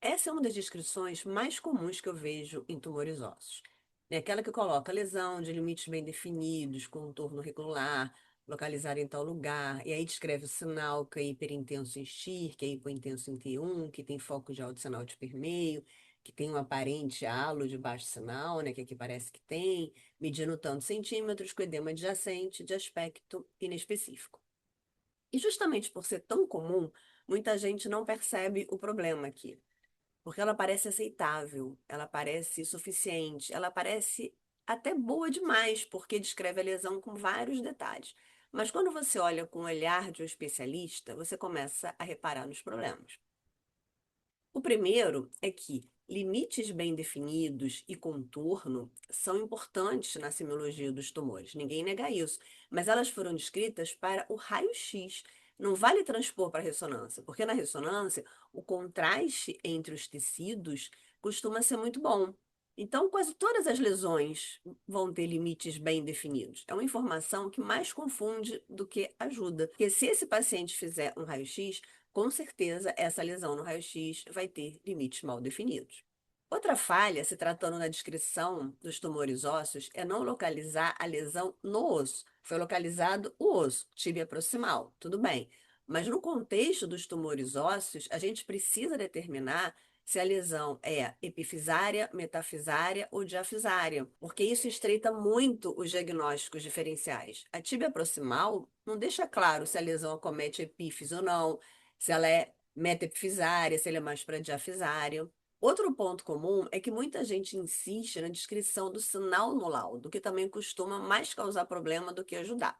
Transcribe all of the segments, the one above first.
Essa é uma das descrições mais comuns que eu vejo em tumores ósseos. É aquela que coloca lesão de limites bem definidos, contorno regular, localizado em tal lugar, e aí descreve o sinal que é hiperintenso em XIR, que é hipointenso em T1, que tem foco de alto sinal de permeio, que tem um aparente halo de baixo sinal, né, que aqui parece que tem, medindo tantos centímetros, com edema adjacente de aspecto inespecífico. E justamente por ser tão comum, muita gente não percebe o problema aqui. Porque ela parece aceitável, ela parece suficiente, ela parece até boa demais, porque descreve a lesão com vários detalhes. Mas quando você olha com o olhar de um especialista, você começa a reparar nos problemas. O primeiro é que limites bem definidos e contorno são importantes na semiologia dos tumores, ninguém nega isso, mas elas foram descritas para o raio-x. Não vale transpor para a ressonância, porque na ressonância o contraste entre os tecidos costuma ser muito bom. Então, quase todas as lesões vão ter limites bem definidos. É uma informação que mais confunde do que ajuda. Porque se esse paciente fizer um raio-x, com certeza essa lesão no raio-x vai ter limites mal definidos. Outra falha, se tratando da descrição dos tumores ósseos, é não localizar a lesão no osso. Foi localizado o osso, tíbia proximal, tudo bem. Mas no contexto dos tumores ósseos, a gente precisa determinar se a lesão é epifisária, metafisária ou diafisária, porque isso estreita muito os diagnósticos diferenciais. A tíbia proximal não deixa claro se a lesão acomete epífise ou não, se ela é metaepifisária, se ela é mais para diafisária. Outro ponto comum é que muita gente insiste na descrição do sinal no laudo, que também costuma mais causar problema do que ajudar.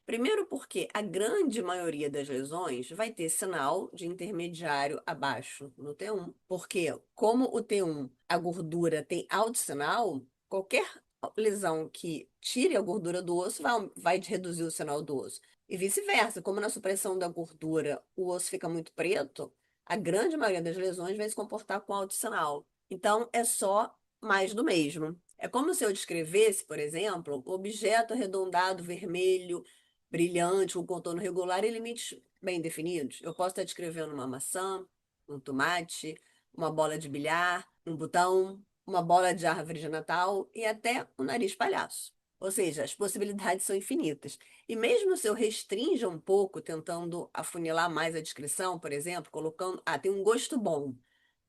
Primeiro, porque a grande maioria das lesões vai ter sinal de intermediário abaixo no T1. Porque, como o T1, a gordura tem alto sinal, qualquer lesão que tire a gordura do osso vai reduzir o sinal do osso. E vice-versa, como na supressão da gordura o osso fica muito preto, a grande maioria das lesões vai se comportar com alto sinal. Então, é só mais do mesmo. É como se eu descrevesse, por exemplo, um objeto arredondado vermelho brilhante, com contorno regular e limites bem definidos. Eu posso estar descrevendo uma maçã, um tomate, uma bola de bilhar, um botão, uma bola de árvore de Natal e até um nariz palhaço. Ou seja, as possibilidades são infinitas. E mesmo se eu restrinja um pouco, tentando afunilar mais a descrição, por exemplo, colocando, tem um gosto bom,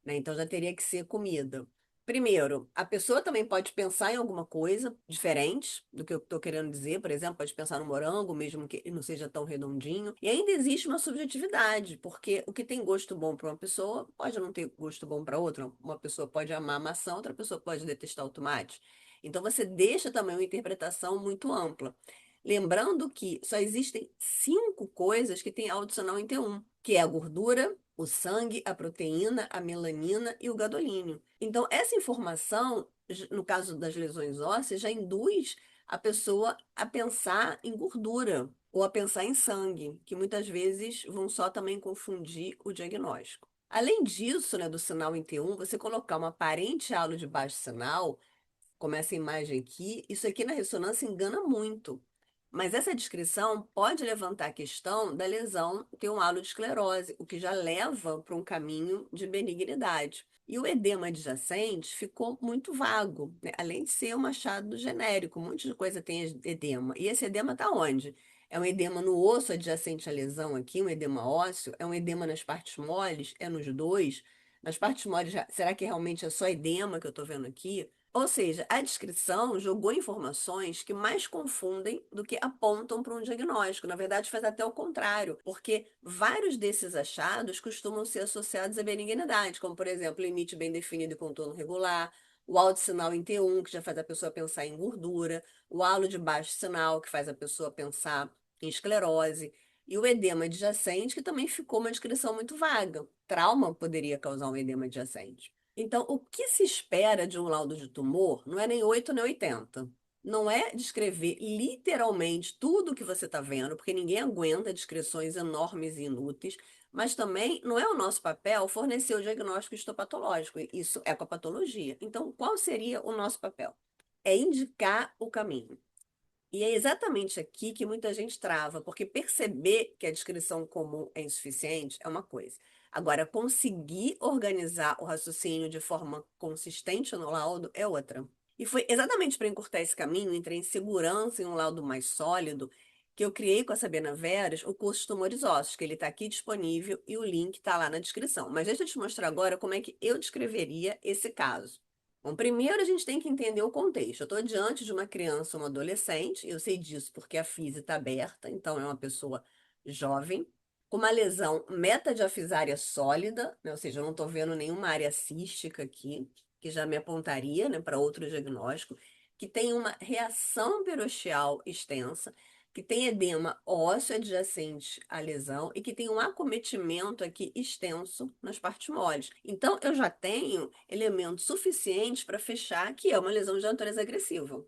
né? Então já teria que ser comida. Primeiro, a pessoa também pode pensar em alguma coisa diferente do que eu estou querendo dizer, por exemplo, pode pensar no morango, mesmo que ele não seja tão redondinho. E ainda existe uma subjetividade, porque o que tem gosto bom para uma pessoa pode não ter gosto bom para outra. Uma pessoa pode amar maçã, outra pessoa pode detestar o tomate. Então você deixa também uma interpretação muito ampla. Lembrando que só existem 5 coisas que têm adicional em T1, que é a gordura, o sangue, a proteína, a melanina e o gadolínio. Então, essa informação, no caso das lesões ósseas, já induz a pessoa a pensar em gordura ou a pensar em sangue, que muitas vezes vão só também confundir o diagnóstico. Além disso, né, do sinal em T1, você colocar uma aparente halo de baixo sinal, como essa imagem aqui, isso aqui na ressonância engana muito. Mas essa descrição pode levantar a questão da lesão ter um halo de esclerose, o que já leva para um caminho de benignidade. E o edema adjacente ficou muito vago, né? Além de ser um achado genérico, um monte de coisa tem edema. E esse edema está onde? É um edema no osso adjacente à lesão aqui, um edema ósseo? É um edema nas partes moles? É nos dois? Nas partes moles, será que realmente é só edema que eu estou vendo aqui? Ou seja, a descrição jogou informações que mais confundem do que apontam para um diagnóstico. Na verdade, faz até o contrário, porque vários desses achados costumam ser associados à benignidade, como, por exemplo, limite bem definido e contorno regular, o alto sinal em T1, que já faz a pessoa pensar em gordura, o halo de baixo sinal, que faz a pessoa pensar em esclerose, e o edema adjacente, que também ficou uma descrição muito vaga. Trauma poderia causar um edema adjacente. Então, o que se espera de um laudo de tumor não é nem 8 nem 80. Não é descrever literalmente tudo o que você está vendo, porque ninguém aguenta descrições enormes e inúteis, mas também não é o nosso papel fornecer o diagnóstico histopatológico. Isso é com a patologia. Então, qual seria o nosso papel? É indicar o caminho. E é exatamente aqui que muita gente trava, porque perceber que a descrição comum é insuficiente é uma coisa. Agora, conseguir organizar o raciocínio de forma consistente no laudo é outra. E foi exatamente para encurtar esse caminho entre a insegurança e um laudo mais sólido que eu criei com a Sabina Veras o curso Tumores Ósseos, que ele está aqui disponível e o link está lá na descrição. Mas deixa eu te mostrar agora como é que eu descreveria esse caso. Bom, primeiro a gente tem que entender o contexto. Eu estou diante de uma criança, uma adolescente, eu sei disso porque a física está aberta, então é uma pessoa jovem, com uma lesão metadiafisária sólida, né? Ou seja, eu não estou vendo nenhuma área cística aqui, que já me apontaria, né, para outro diagnóstico, que tem uma reação peroxial extensa, que tem edema ósseo adjacente à lesão e que tem um acometimento aqui extenso nas partes moles. Então, eu já tenho elementos suficientes para fechar que é uma lesão de natureza agressiva.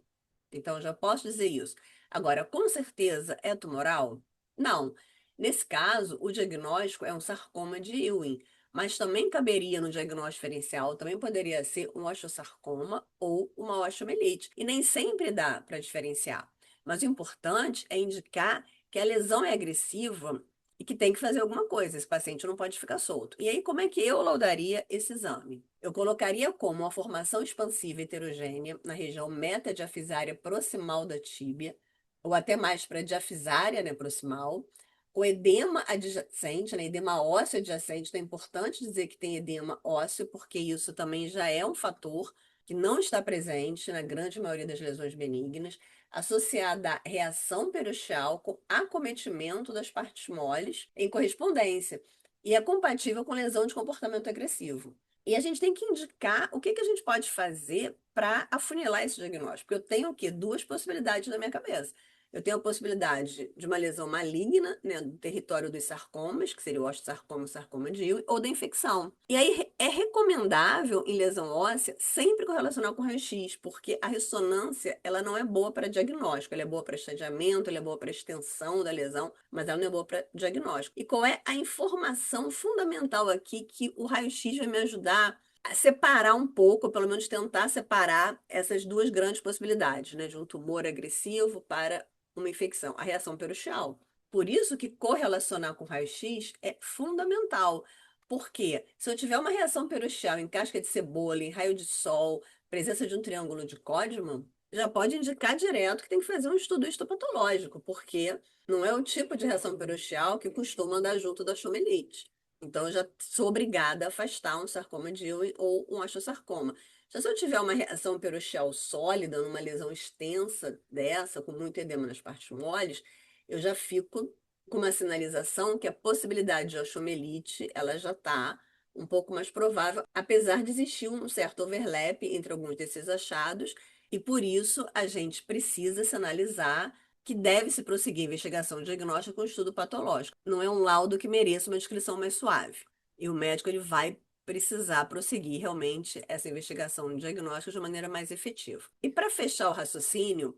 Então, eu já posso dizer isso. Agora, com certeza é tumoral? Não. Nesse caso, o diagnóstico é um sarcoma de Ewing, mas também caberia no diagnóstico diferencial, também poderia ser um osteosarcoma ou uma osteomielite. E nem sempre dá para diferenciar. Mas o importante é indicar que a lesão é agressiva e que tem que fazer alguma coisa. Esse paciente não pode ficar solto. E aí, como é que eu laudaria esse exame? Eu colocaria como uma formação expansiva heterogênea na região metadiafisária proximal da tíbia, ou até mais para diafisária, né, proximal. O edema adjacente, né, edema ósseo adjacente, então é importante dizer que tem edema ósseo, porque isso também já é um fator que não está presente na grande maioria das lesões benignas, associada à reação peroxial com acometimento das partes moles em correspondência, e é compatível com lesão de comportamento agressivo. E a gente tem que indicar o que que a gente pode fazer para afunilar esse diagnóstico. Porque eu tenho o quê? Duas possibilidades na minha cabeça. Eu tenho a possibilidade de uma lesão maligna, né, do território dos sarcomas, que seria o osteosarcoma, o sarcoma de Ewing, ou da infecção. E aí é recomendável em lesão óssea sempre correlacionar com raio-x, porque a ressonância ela não é boa para diagnóstico, ela é boa para estadiamento, ela é boa para extensão da lesão, mas ela não é boa para diagnóstico. E qual é a informação fundamental aqui que o raio-x vai me ajudar a separar um pouco, ou pelo menos tentar separar essas duas grandes possibilidades, né, de um tumor agressivo para uma infecção, a reação peroxial. Por isso que correlacionar com raio-x é fundamental. Porque se eu tiver uma reação peroxial em casca de cebola, em raio de sol, presença de um triângulo de Codman, já pode indicar direto que tem que fazer um estudo histopatológico, porque não é o tipo de reação peroxial que costuma andar junto da osteomielite. Então, eu já sou obrigada a afastar um sarcoma de Ewing ou um osteosarcoma. Já se eu tiver uma reação peroxial sólida, numa lesão extensa dessa, com muito edema nas partes moles, eu já fico com uma sinalização que a possibilidade de osteomielite, ela já está um pouco mais provável, apesar de existir um certo overlap entre alguns desses achados, e por isso a gente precisa se analisar que deve-se prosseguir a investigação diagnóstica com estudo patológico. Não é um laudo que mereça uma descrição mais suave. E o médico ele vai precisar prosseguir realmente essa investigação diagnóstica de maneira mais efetiva. E para fechar o raciocínio,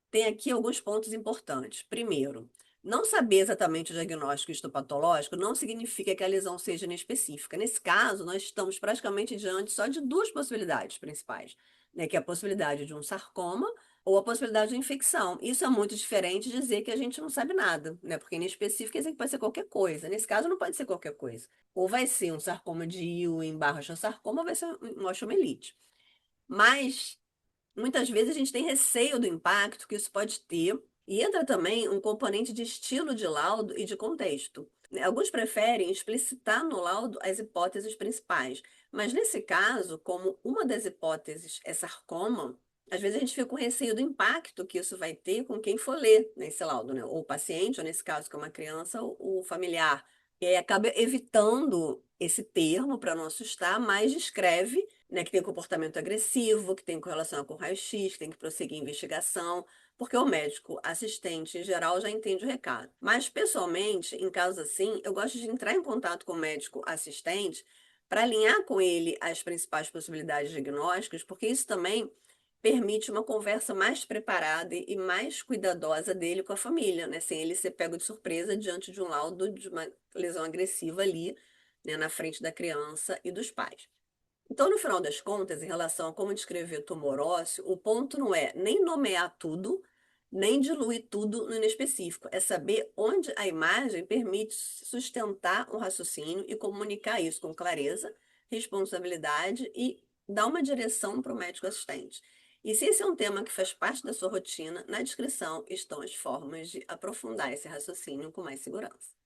tem aqui alguns pontos importantes. Primeiro, não saber exatamente o diagnóstico histopatológico não significa que a lesão seja inespecífica. Nesse caso, nós estamos praticamente diante só de duas possibilidades principais, né, que é a possibilidade de um sarcoma ou a possibilidade de infecção. Isso é muito diferente de dizer que a gente não sabe nada, né? Porque inespecífico quer dizer que pode ser qualquer coisa. Nesse caso, não pode ser qualquer coisa. Ou vai ser um sarcoma de Ewing barra osteosarcoma, ou vai ser um osteomielite. Mas muitas vezes a gente tem receio do impacto que isso pode ter, e entra também um componente de estilo de laudo e de contexto. Alguns preferem explicitar no laudo as hipóteses principais, mas nesse caso, como uma das hipóteses é sarcoma, às vezes a gente fica com receio do impacto que isso vai ter com quem for ler nesse laudo, né? Ou o paciente, ou nesse caso, que é uma criança, ou o familiar. E aí acaba evitando esse termo para não assustar, mas descreve, né, que tem comportamento agressivo, que tem correlação com raio-x, que tem que prosseguir a investigação, porque o médico assistente, em geral, já entende o recado. Mas, pessoalmente, em casos assim, eu gosto de entrar em contato com o médico assistente para alinhar com ele as principais possibilidades diagnósticas, porque isso também permite uma conversa mais preparada e mais cuidadosa dele com a família, né? Sem ele ser pego de surpresa diante de um laudo de uma lesão agressiva ali, né, na frente da criança e dos pais. Então, no final das contas, em relação a como descrever tumor ósseo, o ponto não é nem nomear tudo, nem dilui tudo no inespecífico. É saber onde a imagem permite sustentar um raciocínio e comunicar isso com clareza, responsabilidade e dar uma direção para o médico assistente. E se esse é um tema que faz parte da sua rotina, na descrição estão as formas de aprofundar esse raciocínio com mais segurança.